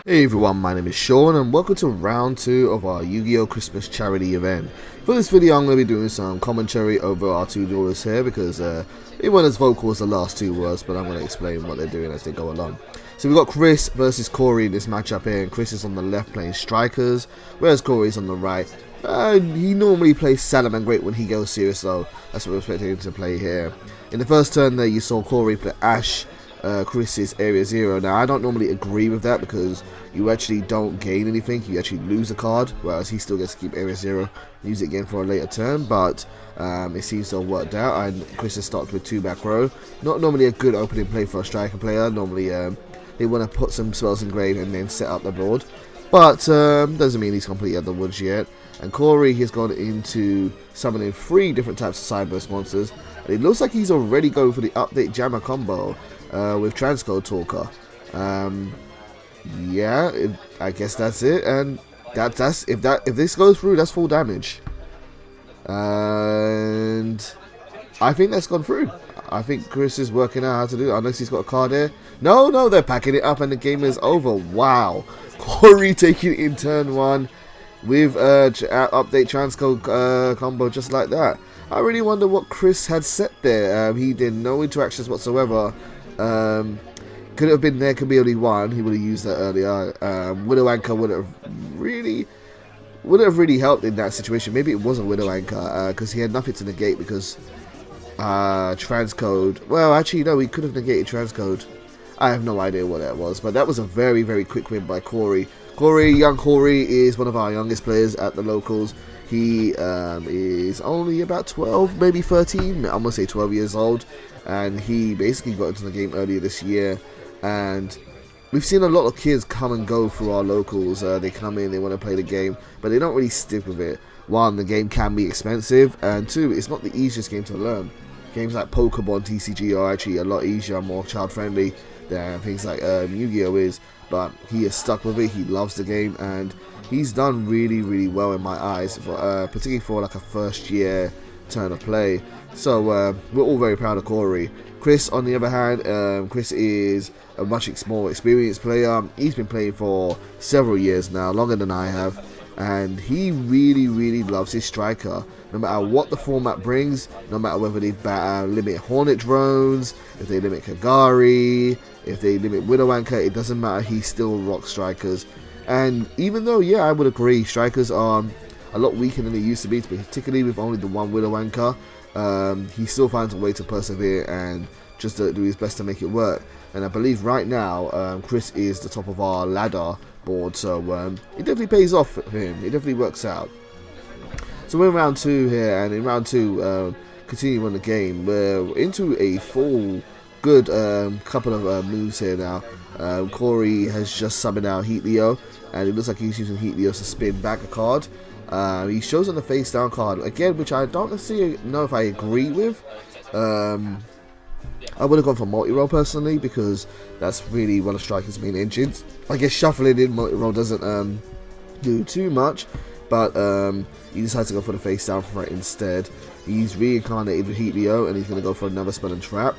Hey everyone, my name is Sean and welcome to round 2 of our Yu-Gi-Oh! Christmas charity event. For this video I'm going to be doing some commentary over our two duelists here because they weren't as vocal as the last two was, but I'm going to explain what they're doing as they go along. So we've got Chris versus Corey in this matchup here, and Chris is on the left playing strikers, whereas Corey is on the right. He normally plays Salamangreat when he goes serious, so that's what we're expecting him to play here. In the first turn there you saw Corey play Ash, Chris's Area 0. Now I don't normally agree with that because you actually don't gain anything, you actually lose a card, whereas he still gets to keep Area 0, use it again for a later turn, but it seems to have worked out, and Chris has started with 2 back row. Not normally a good opening play for a striker player. Normally they want to put some spells in grave and then set up the board, but doesn't mean he's completely out of the woods yet. And Corey has gone into summoning 3 different types of Cyberburst monsters, and it looks like he's already going for the update Jammer combo with Transcode Talker. Yeah, I guess that's it, and if this goes through, that's full damage, and I think that's gone through. I think Chris is working out how to do it, unless he's got a card here. No, they're packing it up and the game is over. Wow, Corey taking it in turn 1 with update Transcode combo just like that. I really wonder what Chris had set there. He did no interactions whatsoever. Could have been there, could be only one. He would have used that earlier. Widow Anchor would have really helped in that situation. Maybe it was a Widow Anchor because he had nothing to negate because Transcode. Well, actually no, he could have negated Transcode. I have no idea what that was, but that was a very, very quick win by Corey. Young Corey is one of our youngest players at the locals. He is only about 12, maybe 13. I'm gonna say 12 years old, and he basically got into the game earlier this year. And we've seen a lot of kids come and go through our locals. They come in, they want to play the game, but they don't really stick with it. 1, the game can be expensive, and 2, it's not the easiest game to learn. Games like Pokemon TCG are actually a lot easier, more child friendly than things like Yu-Gi-Oh is. But he is stuck with it. He loves the game, and he's done really well in my eyes, for, particularly for like a first year turn of play. So we're all very proud of Corey. Chris, on the other hand, Chris is a much more experienced player. He's been playing for several years now, longer than I have, and he really loves his striker. No matter what the format brings, no matter whether they limit Hornet drones, if they limit Kagari, if they limit Widow Anchor, it doesn't matter, he still rocks strikers. And even though, yeah, I would agree, strikers are a lot weaker than they used to be, particularly with only the 1 Widow Anchor, he still finds a way to persevere and just to do his best to make it work. And I believe right now, Chris is the top of our ladder board, so it definitely pays off for him, it definitely works out. So we're in round 2 here, and in round 2, continuing on the game, we're into a full good couple of moves here now. Corey has just summoned out Heat Leo, and it looks like he's using Heat Leo to spin back a card. He shows on the face down card again, which I don't necessarily know if I agree with. I would have gone for multi-roll personally, because that's really one of Striker's main engines. I guess shuffling in multi-roll doesn't do too much, but he decides to go for the face down threat instead. He's reincarnated with Heat Leo, and he's going to go for another spell and trap.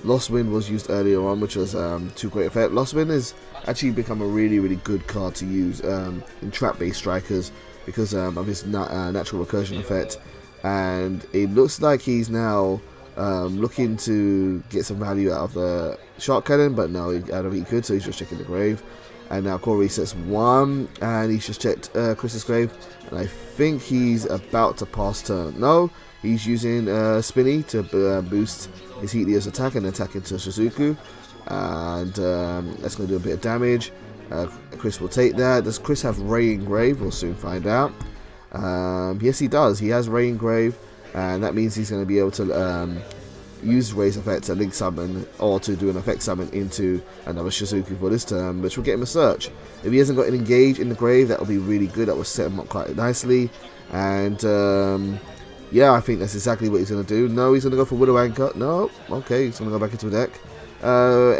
Lost Wind was used earlier on, which was to great effect. Lost Wind has actually become a really good card to use in trap-based strikers because of his natural recursion effect. And it looks like he's now looking to get some value out of the Shark Cannon, but no, I don't think he could, so he's just checking the grave. And now Corey sets 1, and he's just checked Chris's grave, and I think he's about to pass turn. No, he's using Spinny to boost his Heat Leo's attack and attack into Shizuku, and that's going to do a bit of damage. Chris will take that. Does Chris have Ray in grave? We'll soon find out. Yes, he does. He has Ray in grave, and that means he's going to be able to use Ray's effect to link summon or to do an effect summon into another Shizuku for this turn, which will get him a search. If he hasn't got an engage in the grave, that will be really good. That will set him up quite nicely. And yeah, I think that's exactly what he's going to do. No, he's going to go for Widow Anchor. No, okay, he's going to go back into the deck.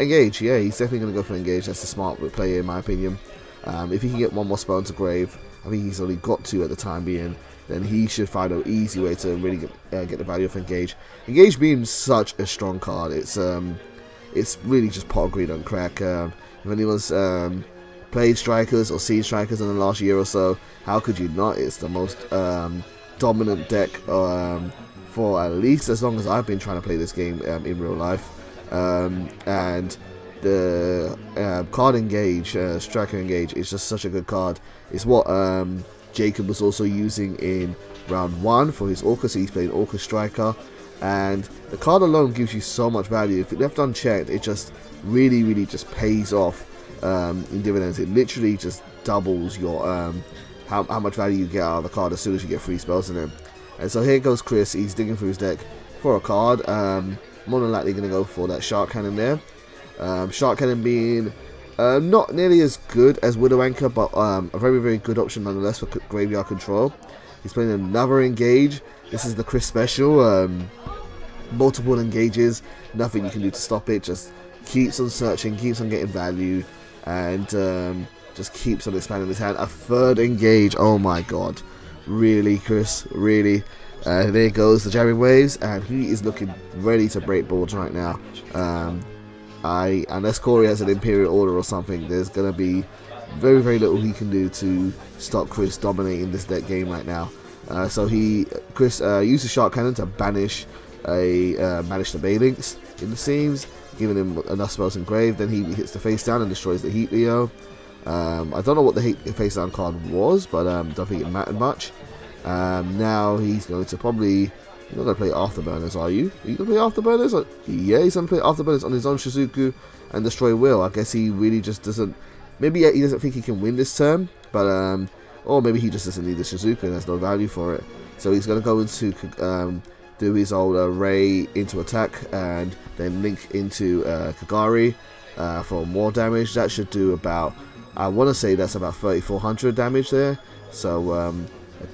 Engage, yeah, he's definitely going to go for engage. That's the smart play in my opinion. If he can get 1 more spell into grave, I think he's only got 2 at the time being, then he should find an easy way to really get the value of Engage. Engage being such a strong card, it's really just pot of greed on crack. If anyone's played Strikers or seen Strikers in the last year or so, how could you not? It's the most dominant deck for at least as long as I've been trying to play this game in real life. And the card Engage, Striker Engage, is just such a good card. It's what Jacob was also using in round 1 for his Orca, so he's playing Orca Striker. And the card alone gives you so much value. If it left unchecked, it just really just pays off in dividends. It literally just doubles your how much value you get out of the card as soon as you get 3 spells in him. And so here goes Chris. He's digging through his deck for a card. More than likely going to go for that Shark Cannon there. Shark Cannon being not nearly as good as Widow Anchor, but a very good option nonetheless for graveyard control. He's playing another Engage. This is the Chris special. Multiple engages, nothing you can do to stop it. Just keeps on searching, keeps on getting value, and just keeps on expanding his hand. A 3rd engage. Oh my god, really, Chris? Really? There goes the jamming waves, and he is looking ready to break boards right now. Unless Corey has an Imperial Order or something, there's gonna be very little he can do to stop Chris dominating this deck game right now. So Chris uses Shark Cannon to banish the Balinks, it seems, giving him enough spells engraved. Then he hits the face down and destroys the Heat Leo. I don't know what the face down card was, but don't think it mattered much. Now he's going to probably... You're not going to play Afterburners, are you? Are you going to play Afterburners? Yeah, he's going to play Afterburners on his own Shizuku and destroy Will. I guess he really just doesn't... Maybe he doesn't think he can win this turn, but or maybe he just doesn't need the Shizuku and there's no value for it. So he's going to go into do his old Ray into attack and then link into Kagari for more damage. That should do about, I want to say that's about 3400 damage there. So a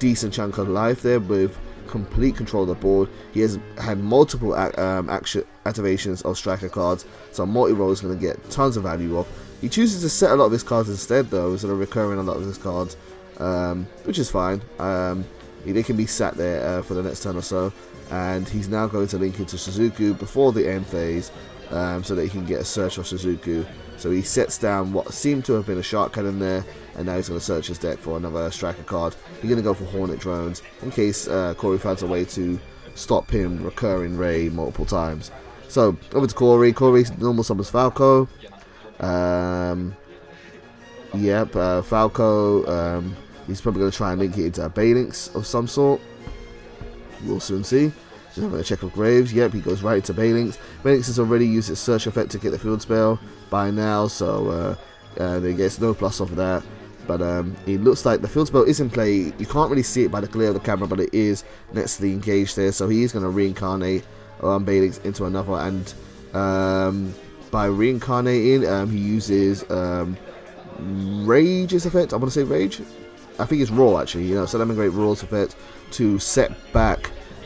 decent chunk of life there with complete control of the board. He has had multiple activations of striker cards, so multi-roll is going to get tons of value off. He chooses to set a lot of his cards instead though, instead of recurring a lot of his cards, which is fine. They can be sat there for the next turn or so, and he's now going to link into Shizuku before the end phase, so that he can get a search of Shizuku. So he sets down what seemed to have been a Shark Cannon there, and now he's going to search his deck for another striker card. He's going to go for Hornet Drones in case Corey finds a way to stop him recurring Ray multiple times. So over to Corey. Corey's normal summons Falco. Falco. He's probably going to try and link it into a Balinks of some sort. We'll soon see. Just having a check of Graves. Yep, he goes right into Balinks. Balinks has already used its search effect to get the field spell by now, so they gets no plus off of that. But it looks like the field spell is in play. You can't really see it by the glare of the camera, but it is next to the engage there. So he is going to reincarnate Balinks into another, and by reincarnating, he uses Rage's effect. I want to say Rage. I think it's Raw actually. You know, Salamangreat Raw's effect to set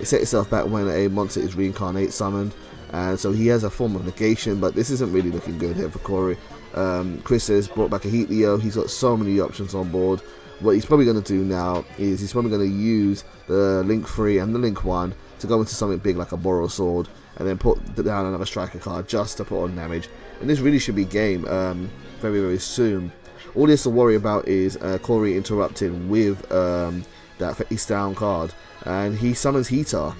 itself back when a monster is reincarnate summoned, and so he has a form of negation. But this isn't really looking good here for Corey. Chris has brought back a Heat Leo. He's got so many options on board. What he's probably going to do now is he's probably going to use the Link 3 and the Link 1 to go into something big like a Borrow Sword, and then put down another striker card just to put on damage. And this really should be game very soon. All he has to worry about is Corey interrupting with that face down card, and he summons Heater.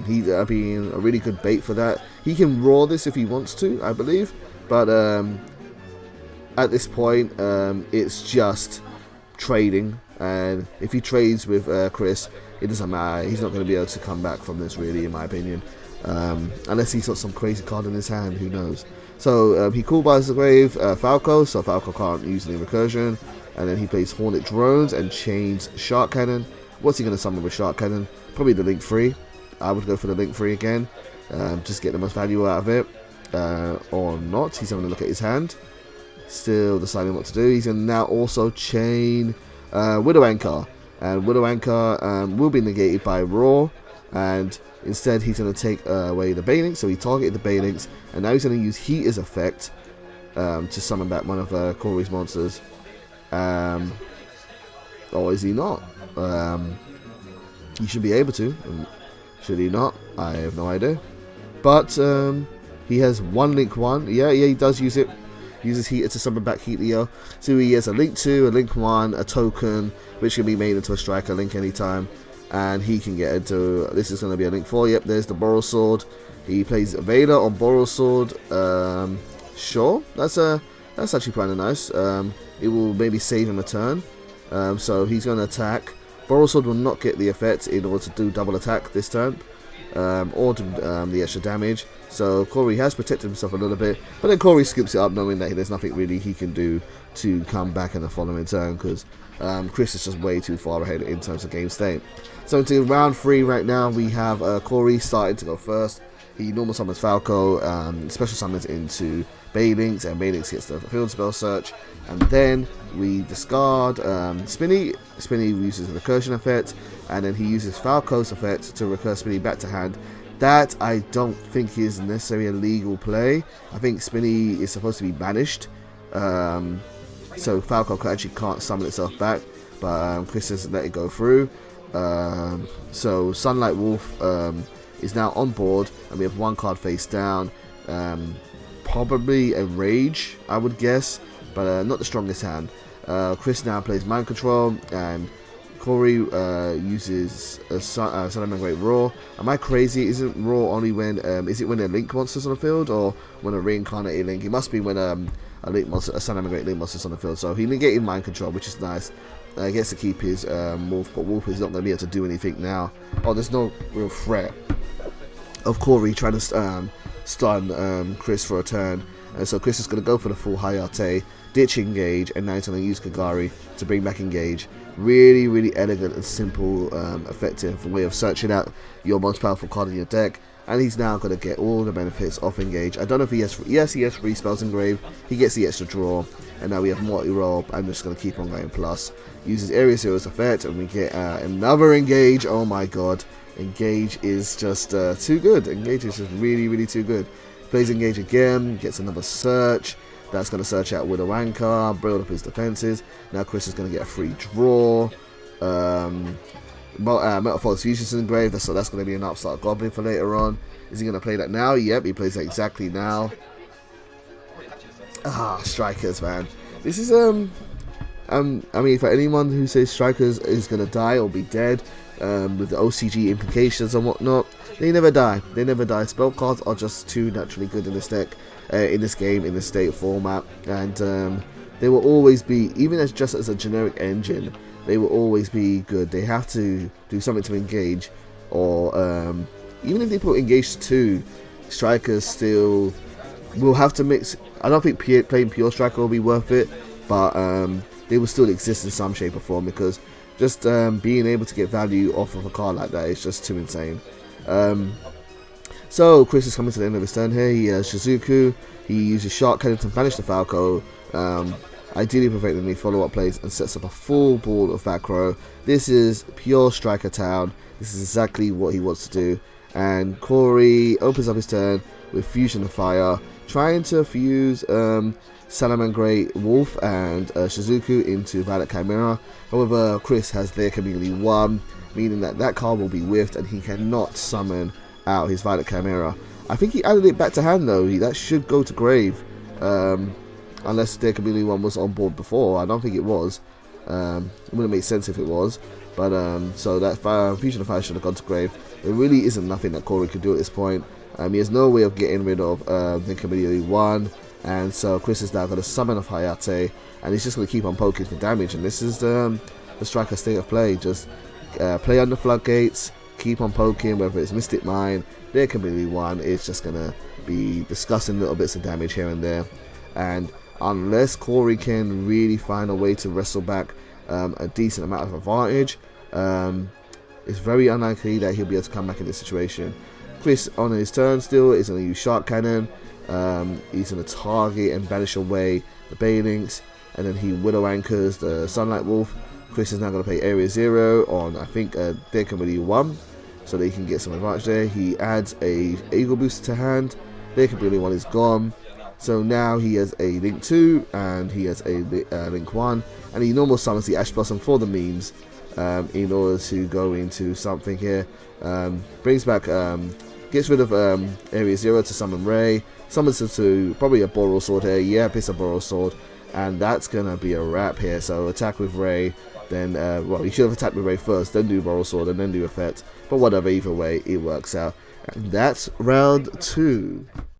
Heater being a really good bait for that. He can raw this if he wants to, I believe, but at this point it's just trading, and if he trades with Chris, it doesn't matter. He's not going to be able to come back from this, really, in my opinion, unless he's got some crazy card in his hand. Who knows? So he cool buys the grave Falco, so Falco can't use any recursion, and then he plays Hornet Drones and chains Shark Cannon. What's he going to summon with Shark Cannon? Probably the Link 3. I would go for the Link 3 again, just get the most value out of it, or not. He's having a look at his hand, still deciding what to do. He's going to now also chain Widow Anchor, and Widow Anchor will be negated by Raw, and instead he's going to take away the Balinks. So he targeted the Balinks, and now he's going to use Heater's effect to summon back one of Corey's monsters. Or is he not? He should be able to. Should he not? I have no idea. But he has one Link 1. Yeah, he does use it. uses Heater to summon back Heatleo. So he has a Link 2, a Link 1, a token, which can be made into a striker Link anytime. And he can get into, this is going to be a Link 4, yep, there's the Boral Sword. He plays Vader on Boral Sword. Sure, that's actually kind of nice. It will maybe save him a turn. So he's going to attack. Boral Sword will not get the effect in order to do double attack this turn. Or do the extra damage. So Corey has protected himself a little bit. But then Corey scoops it up knowing that there's nothing really he can do to come back in the following turn. Because Chris is just way too far ahead in terms of game state. So into round 3 right now, we have Corey starting to go first. He normal summons Falco, special summons into Baylinks, and Baylinks gets the field spell search. And then we discard Spinny. Spinny uses the recursion effect, and then he uses Falco's effect to recur Spinny back to hand. That I don't think is necessarily a legal play. I think Spinny is supposed to be banished, so Falco actually can't summon itself back, but Chris has let it go through. So Sunlight Wolf is now on board, and we have 1 card face down. Probably a Rage, I would guess, but not the strongest hand. Chris now plays Mind Control, and Corey uses a Salamangreat Raw. Am I crazy? Isn't Raw only when is it when a Link monster's on the field, or when a reincarnated Link? It must be when a Link monster, a Salamangreat Link monster's on the field. So he negated Mind Control, which is nice. Gets to keep his Wolf, but Wolf is not going to be able to do anything now. Oh, there's no real threat of Corey trying to stun Chris for a turn. And so Chris is going to go for the full Hayate, ditch Engage, and now he's going to use Kagari to bring back Engage. Really, really elegant and simple, effective way of searching out your most powerful card in your deck. And he's now going to get all the benefits off Engage. I don't know if he has, yes, he has 3 spells engraved. He gets the extra draw. And now we have multi-roll. I'm just going to keep on going plus. Uses Area Zero's effect, and we get another Engage. Oh my god. Engage is just too good. Engage is just really, really too good. Plays Engage again, gets another search. That's going to search out Widow Anchor, build up his defenses. Now Chris is going to get a free draw. Metaphor's Fusion's engraved, so that's going to be an Upstart Goblin for later on. Is he going to play that now? Yep, he plays that exactly now. Strikers, man. This is I mean, for anyone who says Strikers is going to die or be dead, with the OCG implications and whatnot, they never die. They never die. Spell cards are just too naturally good in this deck, in this game, in this state format, and they will always be, even as just as a generic engine, they will always be good. They have to do something to engage, or even if they put Engage 2, Strikers still will have to mix. I don't think playing pure Striker will be worth it, but they will still exist in some shape or form, because just being able to get value off of a card like that is just too insane. So Chris is coming to the end of his turn here. He has Shizuku. He uses Shark Cannon to banish the Falco, ideally preventing any follow-up plays, and sets up a full ball of Vakro. This is pure Striker Town. This is exactly what he wants to do. And Corey opens up his turn with Fusion of Fire, trying to fuse Salamangreat Wolf and Shizuku into Violet Chimera. However, Chris has There Can Be Only One, meaning that that card will be whiffed and he cannot summon out his Violet Chimera. I think he added it back to hand though. That should go to grave, unless There Can Be Only One was on board before. I don't think it was. It wouldn't make sense if it was. But so that Fusion of Fire should have gone to grave. There really isn't nothing that Corey could do at this point. He has no way of getting rid of There Can Be Only One. And so Chris is now going to summon a Hayate, and he's just going to keep on poking for damage. And this is the Striker state of play. Just play under floodgates, keep on poking, whether it's Mystic Mine, There Can Be Only One. It's just going to be discussing little bits of damage here and there. And unless Corey can really find a way to wrestle back a decent amount of advantage, it's very unlikely that he'll be able to come back in this situation. Chris on his turn still is going to use Shark Cannon. He's going to target and banish away the Baylinks, and then he Widow Anchors the Sunlight Wolf. Chris is now going to play Area 0 on, I think, There Can Be Only One, so that he can get some advantage there. He adds a Eagle Booster to hand. There Can Be Only One is gone. So now he has a Link 2 and he has a Link 1, and he normal summons the Ash Blossom for the memes in order to go into something here. Brings back, gets rid of Area 0 to summon Ray, summons into probably a Boral Sword here. Yep, it's a Boral Sword. And that's going to be a wrap here. So attack with Ray, then, well, you should have attacked with Ray first, then do Boral Sword, and then do effect. But whatever, either way, it works out. And that's round 2.